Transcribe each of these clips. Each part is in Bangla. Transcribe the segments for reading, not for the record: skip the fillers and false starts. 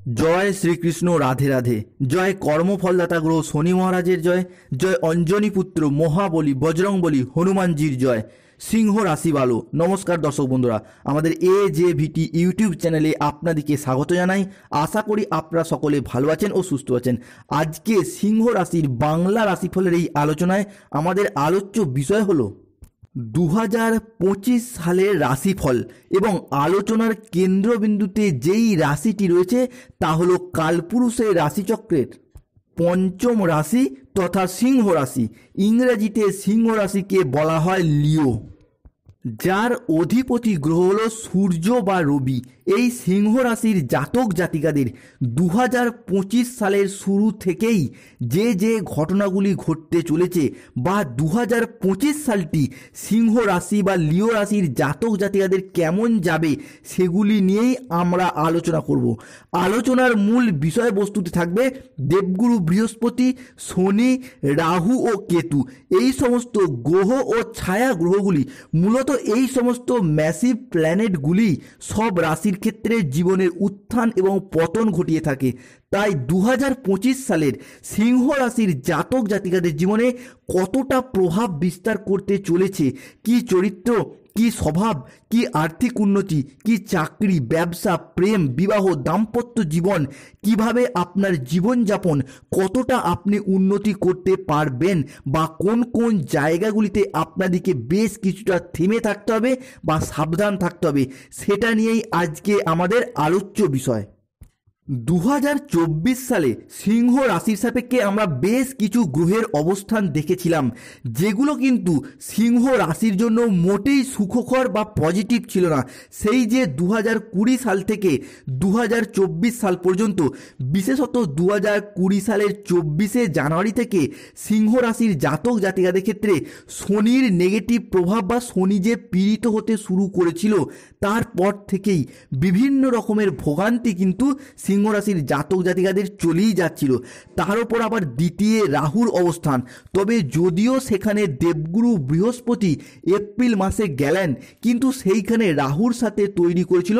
জয় শ্রীকৃষ্ণ, রাধে রাধে। জয় কর্মফলদাতা গ্রহ শনি মহারাজের জয়। জয় অঞ্জনী পুত্র মহাবলী বজরংবলী হনুমানজির জয়। সিংহ রাশি ভালো। নমস্কার দর্শক বন্ধুরা, আমাদের AJVT ইউটিউব চ্যানেলে আপনাদেরকে স্বাগত জানাই। আশা করি আপনারা সকলে ভালো আছেন ও সুস্থ আছেন। আজকে সিংহ রাশির বাংলা রাশিফলের এই আলোচনায় আমাদের আলোচ্য বিষয় হলো 2025 সালের রাশিফল এবং আলোচনার কেন্দ্রবিন্দুতে যেই রাশিটি রয়েছে তা হলো কালপুরুষের রাশিচক্রের পঞ্চম রাশি তথা সিংহ রাশি। ইংরেজিতে সিংহ রাশিকে বলা হয় লিও, যার অধিপতি গ্রহ হল সূর্য বা রবি। এই সিংহ রাশির জাতক জাতিকাদের 2025 সালের শুরু থেকেই যে ঘটনাগুলি ঘটতে চলেছে বা 2025 সালটি সিংহ রাশি বা লিও রাশির জাতক জাতিকাদের কেমন যাবে সেগুলি নিয়েই আমরা আলোচনা করব। আলোচনার মূল বিষয়বস্তুতে থাকবে দেবগুরু বৃহস্পতি, শনি, রাহু ও কেতু। এই সমস্ত গ্রহ ও ছায়া গ্রহগুলি মূলত এই সমস্ত ম্যাসিভ প্ল্যানেটগুলি সব রাশির ক্ষেত্রে জীবনের উত্থান এবং পতন ঘটিয়ে থাকে। তাই 2025 সালের সিংহ রাশির জাতক জাতিকাদের জীবনে কতটা প্রভাব বিস্তার করতে চলেছে, কি চরিত্র, কি স্বভাব, কি আর্থিক উন্নতি, কি চাকরি, ব্যবসা, প্রেম, বিবাহ, দাম্পত্য জীবন, কিভাবে আপনার জীবনযাপন, কতটা আপনি উন্নতি করতে পারবেন বা কোন কোন জায়গাগুলিতে আপনাদেরকে বেশ কিছুটা থেমে থাকতে হবে বা সাবধান থাকতে হবে, সেটা নিয়েই আজকে আমাদের আলোচ্য বিষয়। 2024 সালে সিংহ রাশির সাপেক্ষে আমরা বেশ কিছু গ্রহের অবস্থান দেখেছিলাম, যেগুলো কিন্তু সিংহ রাশির জন্য মোটেই সুখকর বা পজিটিভ ছিল না। সেই যে 2020 সাল থেকে 2024 সাল পর্যন্ত, বিশেষত 2020 সালের 24শে জানুয়ারি থেকে সিংহ রাশির জাতক জাতিকাদের ক্ষেত্রে শনির নেগেটিভ প্রভাব বা শনি যে পীড়িত হতে শুরু করেছিল, তারপর থেকেই বিভিন্ন রকমের ভোগান্তি কিন্তু সিংহ রাশির জাতক জাতিকাদের চলেই যাচ্ছিল। তার উপর আবার দ্বিতীয় রাহুর অবস্থান। তবে যদিও সেখানে দেবগুরু বৃহস্পতি এপ্রিল মাসে গেলেন, কিন্তু সেইখানে রাহুর সাথে তৈরি করেছিল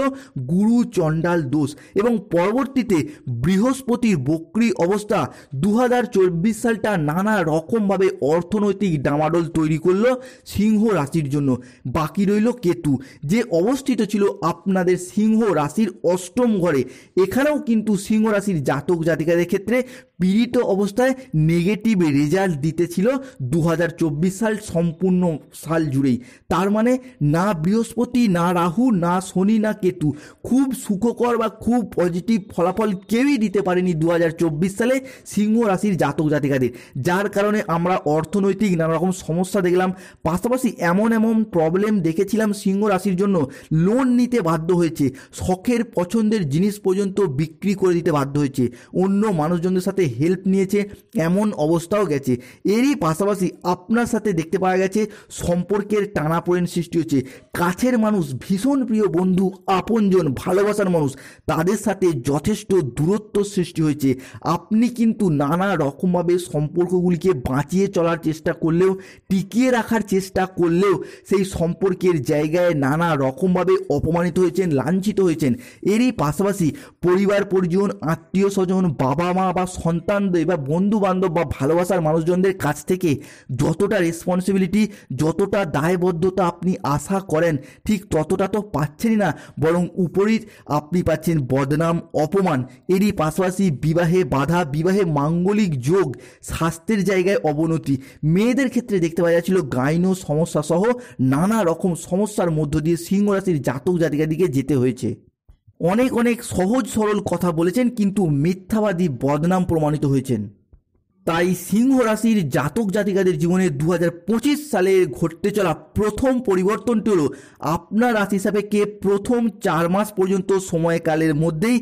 গুরু চণ্ডাল দোষ এবং পরবর্তীতে বৃহস্পতির বক্রী অবস্থা 2024 সালটা নানা রকমভাবে অর্থনৈতিক ডামাডোল তৈরি করলো সিংহ রাশির জন্য। বাকি রইল কেতু, যে অবস্থিত ছিল আপনাদের সিংহ রাশির অষ্টম ঘরে। এখানেও কিন্তু সিংহ রাশির জাতক জাতিকাদের ক্ষেত্রে পীড়িত অবস্থায় নেগেটিভ রেজাল্ট দিতেছিল 2024 সাল সম্পূর্ণ সাল জুড়েই। তার মানে না বৃহস্পতি, না রাহু, না শনি, না কেতু খুব সুখকর বা খুব পজিটিভ ফলাফল কেউই দিতে পারেনি 2024 সালে সিংহ রাশির জাতক জাতিকাদের, যার কারণে আমরা অর্থনৈতিক নানা রকম সমস্যা দেখলাম। পাশাপাশি এমন প্রবলেম দেখেছিলাম সিংহ রাশির জন্য লোন নিতে বাধ্য হয়েছে, শখের পছন্দের জিনিস পর্যন্ত বিক্রি করে দিতে বাধ্য হয়েছে, অন্য মানুষজনদের সাথে হেল্প নিয়েছে, এমন অবস্থাও গেছে। এরই পাশাপাশি আপনার সাথে দেখতে পাওয়া গেছে সম্পর্কের টানাপোড়েন সৃষ্টি হচ্ছে। কাছের মানুষ, ভীষণ প্রিয় বন্ধু, আপনজন, ভালোবাসার মানুষ, তাদের সাথে যথেষ্ট দূরত্ব সৃষ্টি হয়েছে। আপনি কিন্তু নানা রকমভাবে সম্পর্কগুলিকে বাঁচিয়ে চলার চেষ্টা করলেও, টিকিয়ে রাখার চেষ্টা করলেও সেই সম্পর্কের জায়গায় নানা রকমভাবে অপমানিত হয়েছেন, লাঞ্ছিত হয়েছেন। এরই পাশাপাশি পরিবার পরিজন, আত্মীয় স্বজন, বাবা মা বা সন্তানদের বা বন্ধু বান্ধব বা ভালোবাসার মানুষজনদের কাছ থেকে যতটা রেসপন্সিবিলিটি, যতটা দায়বদ্ধতা আপনি আশা করেন, ঠিক ততটা তো পাচ্ছেনই না, বরং উপরই আপনি পাচ্ছেন বদনাম, অপমান। এরই পাশাপাশি বিবাহে বাধা, বিবাহে মাঙ্গলিক যোগ, স্বাস্থ্যের জায়গায় অবনতি। মেয়েদের ক্ষেত্রে দেখতে পাওয়া যাচ্ছিল গাইনো সমস্যা সহ নানা রকম সমস্যার মধ্য দিয়ে সিংহ রাশির জাতক জাতিকাদিকে যেতে হয়েছে। অনেক সহজ সরল কথা বলেছেন, কিন্তু মিথ্যাবাদী বদনাম প্রমাণিত হয়েছেন। তাই সিংহ রাশির জাতক জাতিকাদের জীবনে 2025 সালে ঘটতে চলা প্রথম পরিবর্তনটি হলো আপনার রাশি সাপেক্ষে প্রথম 4 মাস পর্যন্ত সময়কালের মধ্যেই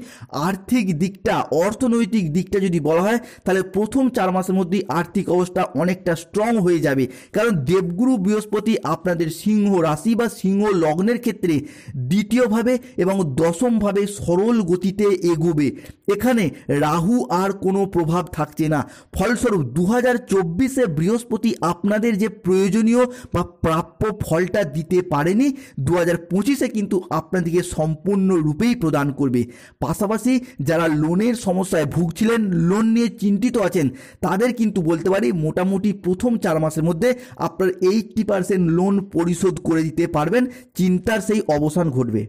আর্থিক দিকটা, অর্থনৈতিক দিকটা যদি বলা হয়, তাহলে প্রথম 4 মাসের মধ্যেই আর্থিক অবস্থা অনেকটা স্ট্রং হয়ে যাবে। কারণ দেবগুরু বৃহস্পতি আপনাদের সিংহ রাশি বা সিংহ লগ্নের ক্ষেত্রে দ্বিতীয়ভাবে এবং দশমভাবে সরল গতিতে এগোবে। এখানে রাহু আর কোনো প্রভাব থাকছে না। ফল ফলস্বরূপ 2024-এ বৃহস্পতি আপনাদের যে প্রয়োজনীয় বা প্রাপ্য ফলটা দিতে পারেনি 2025-এ কিন্তু আপনাদেরকে সম্পূর্ণরূপেই প্রদান করবে। পাশাপাশি যারা লোনের সমস্যায় ভুগছিলেন, লোন নিয়ে চিন্তিত আছেন, তাদের কিন্তু বলতে পারি মোটামুটি প্রথম 4 মাসের মধ্যে আপনার 80% লোন পরিশোধ করে দিতে পারবেন, চিন্তার সেই অবসান ঘটবে।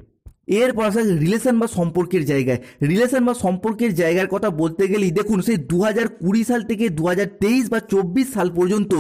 এরপর আসা রিলেশন বা সম্পর্কের জায়গায়। রিলেশন বা সম্পর্কের জায়গার কথা বলতে গেলেই দেখুন, সেই 2020 সাল থেকে 2023 বা 24 সাল পর্যন্ত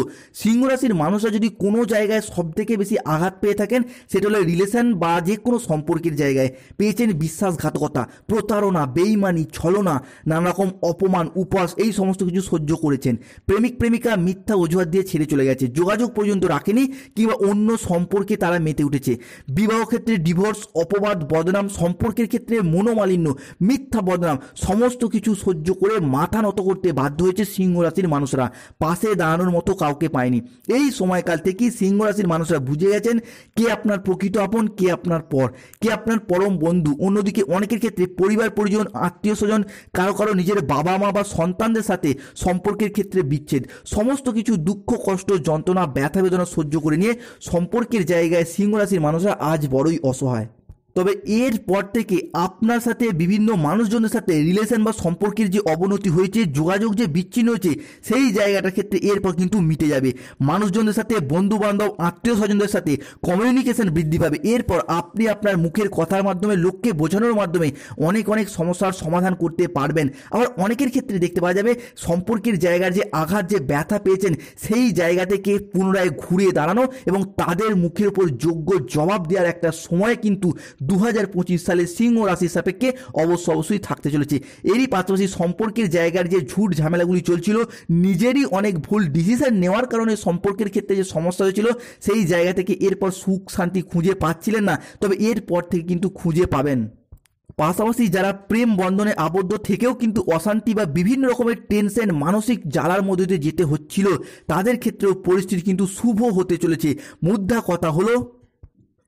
সিংহ রাশির মানুষরা যদি কোনো জায়গায় সবথেকে বেশি আঘাত পেয়ে থাকেন, সেটা হলো রিলেশন বা যে কোনো সম্পর্কের জায়গায়। পেয়েছেন বিশ্বাসঘাতকতা, প্রতারণা, বেইমানি, ছলনা, নানা রকম অপমান, উপহাস, এই সমস্ত কিছু সহ্য করেছেন। প্রেমিক প্রেমিকা মিথ্যা অজুহাত দিয়ে ছেড়ে চলে গেছে, যোগাযোগ পর্যন্ত রাখেনি, কিংবা অন্য সম্পর্কে তারা মেতে উঠেছে। বিবাহ ক্ষেত্রে ডিভোর্স, অপবাদ, বদনাম, সম্পর্কের ক্ষেত্রে মনোমালিন্য, মিথ্যা বদনাম, সমস্ত কিছু সহ্য করে মাথা নত করতে বাধ্য হয়েছে সিংহ রাশির মানুষরা। পাশে দাঁড়ানোর মতো কাউকে পায়নি। এই সময়কাল থেকেই সিংহ রাশির মানুষরা বুঝে গেছেন কে আপনার প্রকৃত আপন, কে আপনার পর, কে আপনার পরম বন্ধু। অন্যদিকে অনেকের ক্ষেত্রে পরিবার পরিজন, আত্মীয় স্বজন, কারো কারো নিজের বাবা মা বা সন্তানদের সাথে সম্পর্কের ক্ষেত্রে বিচ্ছেদ, সমস্ত কিছু দুঃখ, কষ্ট, যন্ত্রণা, ব্যথা বেদনা সহ্য করে নিয়ে সম্পর্কের জায়গায় সিংহ রাশির মানুষরা আজ বড়ই অসহায়। তবে এর পর থেকে আপনার সাথে বিভিন্ন মানুষজনের সাথে রিলেশন বা সম্পর্কের যে অবনতি হয়েছে, যোগাযোগ যে বিচ্ছিন্ন হয়েছে, সেই জায়গাটার ক্ষেত্রে এরপর কিন্তু মিটে যাবে। মানুষজনের সাথে, বন্ধু বান্ধব, আত্মীয় স্বজনদের সাথে কমিউনিকেশন বৃদ্ধি পাবে। এরপর আপনি আপনার মুখের কথার মাধ্যমে, লোককে বোঝানোর মাধ্যমে অনেক সমস্যার সমাধান করতে পারবেন। আবার অনেকের ক্ষেত্রে দেখতে পাওয়া যাবে সম্পর্কের জায়গার যে আঘাত, যে ব্যথা পেয়েছেন, সেই জায়গা থেকে পুনরায় ঘুরে দাঁড়ানো এবং তাদের মুখের উপর যোগ্য জবাব দেওয়ার একটা সময় কিন্তু 2025 সালে সিংহ রাশির সাপেক্ষে অবশ্যই থাকতে চলেছে। এরই পাশাপাশি সম্পর্কের জায়গার যে ঝুট ঝামেলাগুলি চলছিল, নিজেরই অনেক ভুল ডিসিশন নেওয়ার কারণে সম্পর্কের ক্ষেত্রে যে সমস্যা হয়েছিল, সেই জায়গা থেকে এরপর সুখ শান্তি খুঁজে পাচ্ছিলেন না, তবে এরপর থেকে কিন্তু খুঁজে পাবেন। পাশাপাশি যারা প্রেম বন্ধনে আবদ্ধ থেকেও কিন্তু অশান্তি বা বিভিন্ন রকমের টেনশন, মানসিক জ্বালার মধ্যে দিয়ে যেতে হচ্ছিল, তাদের ক্ষেত্রেও পরিস্থিতি কিন্তু শুভ হতে চলেছে। মুদ্রা কথা হলো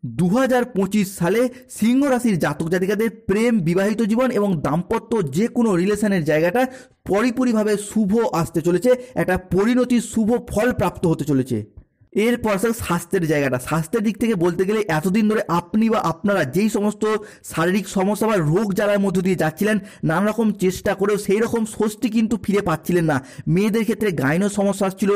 2025 সালে সিংহ রাশির জাতক জাতিকাদের প্রেম, বিবাহিত জীবন এবং দাম্পত্য যে কোনো রিলেশনের জায়গাটা পরিপূর্ণভাবে শুভ আসতে চলেছে, একটা পরিণতির শুভ ফল প্রাপ্ত হতে চলেছে। এরপর স্বাস্থ্যের জায়গাটা। স্বাস্থ্যের দিক থেকে বলতে গেলে এতদিন ধরে আপনি বা আপনারা যেই সমস্ত শারীরিক সমস্যা বা রোগ জ্বালার মধ্য দিয়ে যাচ্ছিলেন, নানা রকম চেষ্টা করেও সেই রকম স্বস্তি কিন্তু ফিরে পাচ্ছিলেন না। মেয়েদের ক্ষেত্রে গাইনো সমস্যা আসছিল,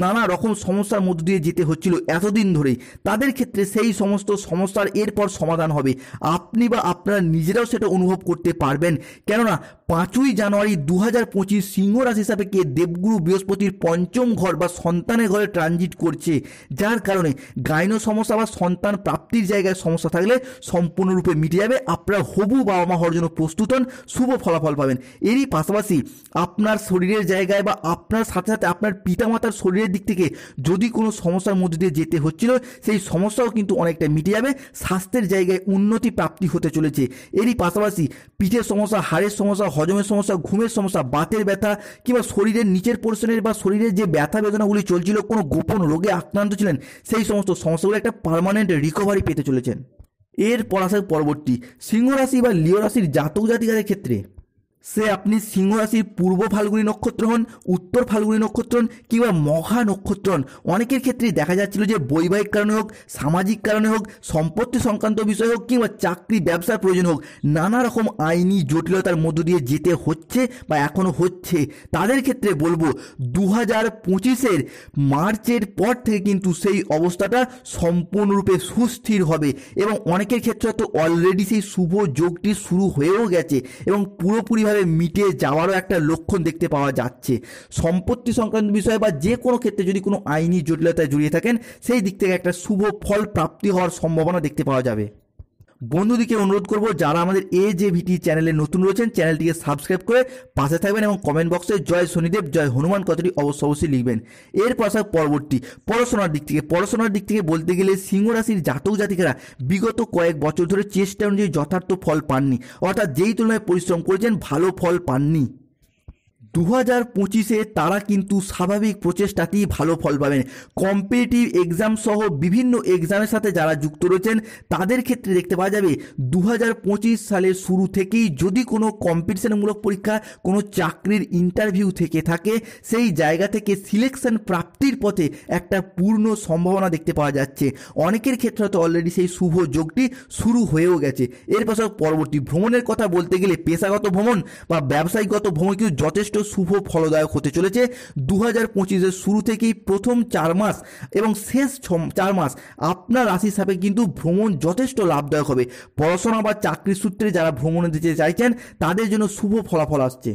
নানা রকম সমস্যার মধ্য দিয়ে যেতে হচ্ছিল এতদিন ধরেই, তাদের ক্ষেত্রে সেই সমস্ত সমস্যার এরপর সমাধান হবে। আপনি বা আপনারা নিজেরাও সেটা অনুভব করতে পারবেন, কেননা 5ই জানুয়ারি 2025 সিংহ রাশি সাপেক্ষে দেবগুরু বৃহস্পতির পঞ্চম ঘর বা সন্তানের ঘরে ট্রানজিট করছে, যার কারণে গাইনো সমস্যা বা সন্তান প্রাপ্তির জায়গায় সমস্যা থাকলে সম্পূর্ণরূপে মিটে যাবে। আপনারা হবু বাবা মা হওয়ার জন্য প্রস্তুত হন, শুভ ফলাফল পাবেন। এরই পাশাপাশি আপনার শরীরের জায়গায় বা আপনার সাথে সাথে আপনার পিতামাতার শরীরের দিক থেকে যদি কোনো সমস্যার মধ্যে দিয়ে যেতে হচ্ছিল, সেই সমস্যাও কিন্তু অনেকটা মিটে যাবে। স্বাস্থ্যের জায়গায় উন্নতি প্রাপ্তি হতে চলেছে। এরই পাশাপাশি পিঠের সমস্যা, হাড়ের সমস্যা, হজমের সমস্যা, ঘুমের সমস্যা, বাতের ব্যথা, কিংবা শরীরের নিচের পোর্শনের বা শরীরের যে ব্যথা বেদনাগুলি চলছিল, কোনো গোপন রোগে আক্রান্ত ছিলেন, সেই সমস্ত সমস্যাগুলো একটা পার্মানেন্ট রিকভারি পেতে চলেছেন। এরপর আসার পরবর্তী সিংহ রাশি বা লিও রাশির জাতক জাতিকাদের ক্ষেত্রে, সে আপনি সিংহ রাশির পূর্ব ফাল্গুনী নক্ষত্র হন, উত্তর ফাল্গুনী নক্ষত্র হন, কিংবা মঘা নক্ষত্র হন, অনেকের ক্ষেত্রেই দেখা যাচ্ছিল যে বৈবাহিক কারণে হোক, সামাজিক কারণে হোক, সম্পত্তি সংক্রান্ত বিষয় হোক, কিংবা চাকরি ব্যবসার প্রয়োজন হোক, নানা রকম আইনি জটিলতার মধ্য দিয়ে যেতে হচ্ছে বা এখনও হচ্ছে, তাদের ক্ষেত্রে বলবো 2025-এর মার্চের পর থেকে কিন্তু সেই অবস্থাটা সম্পূর্ণরূপে সুস্থির হবে এবং অনেকের ক্ষেত্রে তো অলরেডি সেই শুভ যোগটি শুরু হয়েও গেছে এবং পুরোপুরিভাবে মিটে যাওয়ারও একটা লক্ষণ দেখতে পাওয়া যাচ্ছে। সম্পত্তি সংক্রান্ত বিষয় বা যে কোনো ক্ষেত্রে যদি কোনো আইনি জটিলতায় জড়িয়ে থাকেন, সেই দিক থেকে একটা শুভ ফল প্রাপ্তি হওয়ার সম্ভাবনা দেখতে পাওয়া যাবে। বন্ধুদিকে অনুরোধ করব, যারা আমাদের AJVT চ্যানেলে নতুন রয়েছেন, চ্যানেলটিকে সাবস্ক্রাইব করে পাশে থাকবেন এবং কমেন্ট বক্সে জয় শনিদেব, জয় হনুমান কথাটি অবশ্যই লিখবেন। এরপর আসা পরবর্তী পড়াশোনার দিক থেকে বলতে গেলে সিংহ রাশির জাতক জাতিকারা বিগত কয়েক বছর ধরে চেষ্টা অনুযায়ী যথার্থ ফল পাননি, অর্থাৎ যেই তুলনায় পরিশ্রম করেছেন ভালো ফল পাননি। 2025-এ তারা কিন্তু স্বাভাবিক প্রচেষ্টাতেই ভালো ফল পাবেন। কম্পিটিটিভ এক্সাম সহ বিভিন্ন এক্সামের সাথে যারা যুক্ত রয়েছেন তাদের ক্ষেত্রে দেখতে পাওয়া যাবে 2025 সালের শুরু থেকেই যদি কোনো কম্পিটিশনমূলক পরীক্ষা, কোনো চাকরির ইন্টারভিউ থেকে থাকে, সেই জায়গা থেকে সিলেকশন প্রাপ্তির পথে একটা পূর্ণ সম্ভাবনা দেখতে পাওয়া যাচ্ছে। অনেকের ক্ষেত্রে হয়তো অলরেডি সেই শুভ যোগটি শুরু হয়েও গেছে। এর পাশাপাশি পরবর্তী ভ্রমণের কথা বলতে গেলে পেশাগত ভ্রমণ বা ব্যবসায়িকগত ভ্রমণ কিন্তু যথেষ্ট শুভ ফলদায়ক হতে চলেছে। 2025-এর শুরু থেকেই প্রথম 4 মাস এবং শেষ 4 মাস আপনার রাশি হিসাবে কিন্তু ভ্রমণ যথেষ্ট লাভদায়ক হবে। পড়াশোনা বা চাকরির সূত্রে যারা ভ্রমণে যেতে চাইছেন তাদের জন্য শুভ ফলাফল আসছে।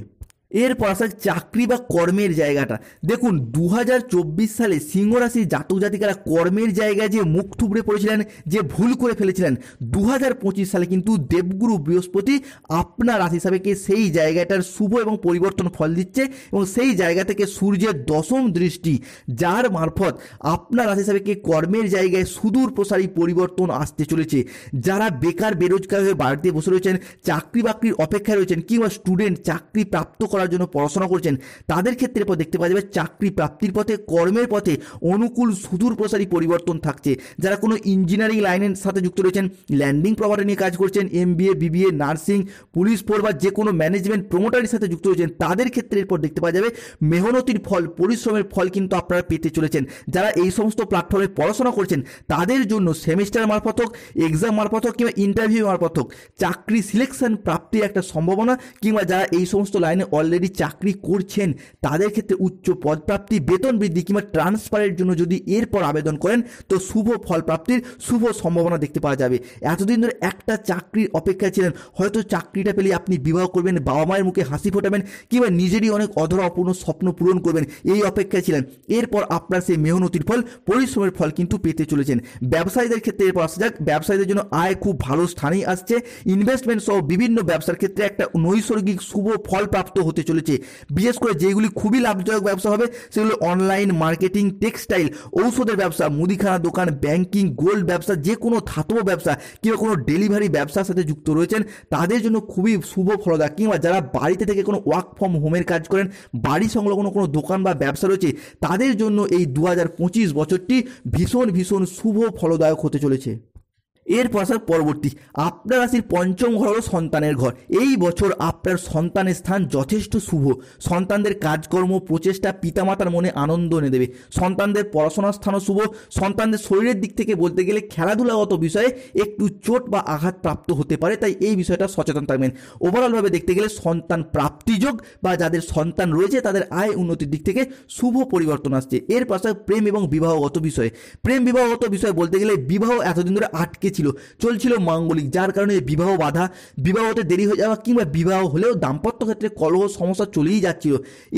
এরপর আসা চাকরি বা কর্মের জায়গাটা দেখুন, 2024 সালে সিংহ রাশির জাতক জাতিকারা কর্মের জায়গায় যে মুখ থুবড়ে পড়েছিলেন, যে ভুল করে ফেলেছিলেন, 2025 সালে কিন্তু দেবগুরু বৃহস্পতি আপনার রাশি হিসাবে সেই জায়গাটার শুভ এবং পরিবর্তন ফল দিচ্ছে এবং সেই জায়গা থেকে সূর্যের দশম দৃষ্টি, যার মারফত আপনার রাশি হিসাবে কর্মের জায়গায় সুদূর প্রসারী পরিবর্তন আসতে চলেছে। যারা বেকার বেরোজগার হয়ে বাড়িতে বসে রয়েছেন, চাকরি বাকরির অপেক্ষায় রয়েছেন, কিংবা স্টুডেন্ট চাকরি প্রাপ্ত করার জন্য পড়াশোনা করছেন, তাদের ক্ষেত্রে পর দেখতে পাওয়া যাবে চাকরি প্রাপ্তির পথে, কর্মের পথে অনুকূল সুদূর প্রসারী পরিবর্তন থাকছে। যারা কোনো ইঞ্জিনিয়ারিং লাইনের সাথে যুক্ত রয়েছেন, ল্যান্ডিং প্রপার্টি নিয়ে কাজ করছেন, MBA BBA nursing, police force বা যে কোনো ম্যানেজমেন্ট প্রমোটারের সাথে যুক্ত রয়েছেন, তাদের ক্ষেত্রে এরপর দেখতে পাওয়া যাবে মেহনতির ফল, পরিশ্রমের ফল কিন্তু আপনারা পেতে চলেছেন। যারা এই সমস্ত প্ল্যাটফর্মে পড়াশোনা করছেন তাদের জন্য সেমিস্টার মারফত হোক, এক্সাম মারফত হোক কিংবা ইন্টারভিউ মারফত হোক, চাকরি সিলেকশন প্রাপ্তির একটা সম্ভাবনা, কিংবা যারা এই সমস্ত লাইনে অলরেডি চাকরি করছেন তাদের ক্ষেত্রে উচ্চ পদপ্রাপ্তি, বেতন বৃদ্ধি কিংবা ট্রান্সফারের জন্য যদি এরপর আবেদন করেন তো শুভ ফল প্রাপ্তির শুভ সম্ভাবনা দেখতে পাওয়া যাবে। এতদিন ধরে একটা চাকরির অপেক্ষায় ছিলেন, হয়তো চাকরিটা পেলে আপনি বিবাহ করবেন, বাবা মায়ের মুখে হাসি ফোটাবেন কিংবা নিজেরই অনেক অধরা অপূর্ণ স্বপ্ন পূরণ করবেন, এই অপেক্ষায় ছিলেন। এরপর আপনার সেই মেহনতির ফল, পরিশ্রমের ফল কিন্তু পেতে চলেছেন। ব্যবসায়ীদের ক্ষেত্রে এরপর আসা যাক, ব্যবসায়ীদের জন্য আয় খুব ভালো স্থানেই আসছে। ইনভেস্টমেন্ট সহ বিভিন্ন ব্যবসার ক্ষেত্রে একটা নৈসর্গিক শুভ ফল প্রাপ্ত হতে চলেছে। বিশেষ করে যেগুলি খুবই লাভজনক ব্যবসা হবে সেগুলো অনলাইন মার্কেটিং, টেক্সটাইল, ঔষধের ব্যবসা, মুদিখানা দোকান, ব্যাংকিং, গোল্ড ব্যবসা, যে কোনো ধাতব ব্যবসা কিংবা কোনো ডেলিভারি ব্যবসার সাথে যুক্ত রয়েছেন তাদের জন্য খুবই শুভ ফলদায়ক। কিংবা যারা বাড়িতে থেকে কোনো ওয়ার্ক ফ্রম হোমের কাজ করেন, বাড়ি সংলগ্ন কোনো দোকান বা ব্যবসা রয়েছে, তাদের জন্য এই 2025 বছরটি ভীষণ ভীষণ শুভ ফলদায়ক হতে চলেছে। এরপর আসার পরবর্তী আপনার রাশির পঞ্চম ঘর হলো সন্তানের ঘর। এই বছর আপনার সন্তানের স্থান যথেষ্ট শুভ। সন্তানদের কাজকর্ম, প্রচেষ্টা পিতামাতার মনে আনন্দ এনে দেবে। সন্তানদের পড়াশোনার স্থানও শুভ। সন্তানদের শরীরের দিক থেকে বলতে গেলে খেলাধুলাগত বিষয়ে একটু চোট বা আঘাত প্রাপ্ত হতে পারে, তাই এই বিষয়টা সচেতন থাকবেন। ওভারঅলভাবে দেখতে গেলে সন্তান প্রাপ্তিযোগ বা যাদের সন্তান রয়েছে তাদের আয় উন্নতির দিক থেকে শুভ পরিবর্তন আসছে। এর পাশে প্রেম এবং বিবাহগত বিষয়ে, প্রেম বিবাহগত বিষয়ে বলতে গেলে বিবাহ এতদিন ধরে আটকে চলছিল মাঙ্গলিক, যার কারণে বিবাহ বাধা, বিবাহ হতে দেরি হয়ে যাওয়া কিংবা বিবাহ হলেও দাম্পত্য ক্ষেত্রে কলহ সমস্যা চলেই যাচ্ছিল।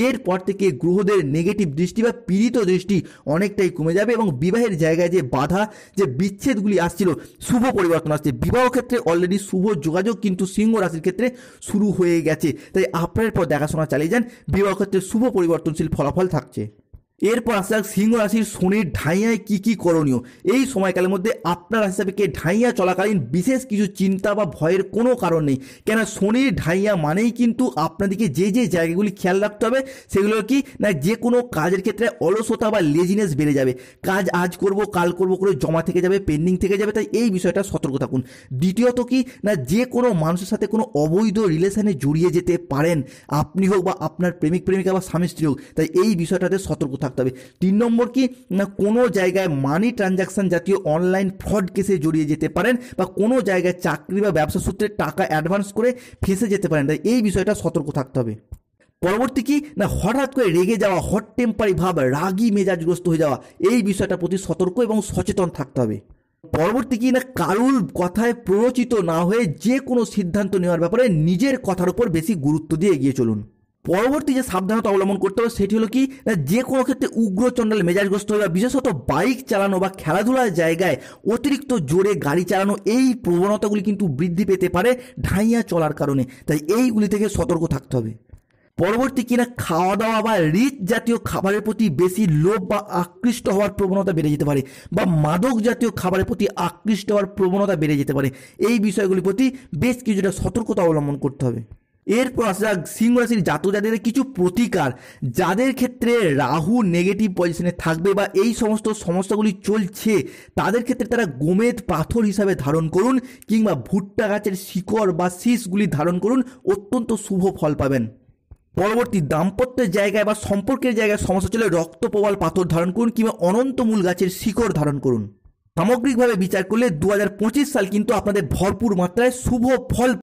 এরপর থেকে গ্রহদের নেগেটিভ দৃষ্টি বা পীড়িত দৃষ্টি অনেকটাই কমে যাবে এবং বিবাহের জায়গায় যে বাধা, যে বিচ্ছেদগুলি আসছিল, শুভ পরিবর্তন আসছে। বিবাহ ক্ষেত্রে অলরেডি শুভ যোগাযোগ কিন্তু সিংহ রাশির ক্ষেত্রে শুরু হয়ে গেছে, তাই আপনার পর দেখাশোনা চালিয়ে যান, বিবাহ ক্ষেত্রে শুভ পরিবর্তনশীল ফলাফল থাকছে। এরপর আসা যাক সিংহ রাশির শনির ঢাইয়ায় কী কী করণীয়। এই সময়কালের মধ্যে আপনার রাশি হিসাবে ঢাইয়া চলাকালীন বিশেষ কিছু চিন্তা বা ভয়ের কোনো কারণ নেই, কেন শনির ঢাইয়া মানেই কিন্তু আপনাদেরকে যে যে জায়গাগুলি খেয়াল রাখতে হবে সেগুলো কি না, যে কোনো কাজের ক্ষেত্রে অলসতা বা লেজিনেস বেড়ে যাবে, কাজ আজ করব কাল করব করে জমা থেকে যাবে, পেন্ডিং থেকে যাবে, তাই এই বিষয়টা সতর্ক থাকুন। দ্বিতীয়ত কি না, যে কোনো মানুষের সাথে কোনো অবৈধ রিলেশনে জড়িয়ে যেতে পারেন, আপনি হোক বা আপনার প্রেমিক প্রেমিকা বা স্বামী স্ত্রী হোক, তাই এই বিষয়টাতে সতর্ক থাকতে হবে। 3 নম্বর কি না, কোনো জায়গায় মানি ট্রানজাকশন জাতীয় অনলাইন ফ্রড কেসে জড়িয়ে যেতে পারেন বা কোনো জায়গায় চাকরি বা ব্যবসা সূত্রে টাকা অ্যাডভান্স করে ফেঁসে যেতে পারেন, তাই এই বিষয়টা সতর্ক থাকতে হবে। পরবর্তী কি না, হঠাৎ করে রেগে যাওয়া, হট টেম্পারি ভাব, রাগী মেজাজগ্রস্ত হয়ে যাওয়া, এই বিষয়টার প্রতি সতর্ক এবং সচেতন থাকতে হবে। পরবর্তী কি না, কারুর কথায় প্ররোচিত না হয়ে যে কোনো সিদ্ধান্ত নেওয়ার ব্যাপারে নিজের কথার উপর বেশি গুরুত্ব দিয়ে এগিয়ে চলুন। পরবর্তী যে সাবধানতা অবলম্বন করতে হবে সেটি হলো কি না, যে কোনো ক্ষেত্রে উগ্র চণ্ডাল মেজাজগ্রস্ত হয়ে বা বিশেষত বাইক চালানো বা খেলাধুলার জায়গায় অতিরিক্ত জোরে গাড়ি চালানো, এই প্রবণতাগুলি কিন্তু বৃদ্ধি পেতে পারে ঢাইয়া চলার কারণে, তাই এইগুলি থেকে সতর্ক থাকতে হবে। পরবর্তী কিনা, খাওয়া দাওয়া বা রিচ জাতীয় খাবারের প্রতি বেশি লোভ বা আকৃষ্ট হওয়ার প্রবণতা বেড়ে যেতে পারে বা মাদক জাতীয় খাবারের প্রতি আকৃষ্ট হওয়ার প্রবণতা বেড়ে যেতে পারে। এই বিষয়গুলির প্রতি বেশ কিছুটা সতর্কতা অবলম্বন করতে হবে। এরপর আসা যাক সিংহ রাশির জাতক জাতিদের কিছু প্রতিকার, যাদের ক্ষেত্রে রাহু নেগেটিভ পজিশনে থাকবে বা এই সমস্ত সমস্যাগুলি চলছে, তাদের ক্ষেত্রে তারা গোমেদ পাথর হিসাবে ধারণ করুন কিংবা ভুট্টা গাছের শিকড় বা শীষগুলি ধারণ করুন, অত্যন্ত শুভ ফল পাবেন। পরবর্তী দাম্পত্যের জায়গায় বা সম্পর্কের জায়গায় সমস্যা চলে রক্তপ্রবাল পাথর ধারণ করুন কিংবা অনন্তমূল গাছের শিকড় ধারণ করুন। সামগ্রিকভাবে বিচার করলে 2025 সাল কিন্তু আপনাদের ভরপুর মাত্রায় শুভ ফল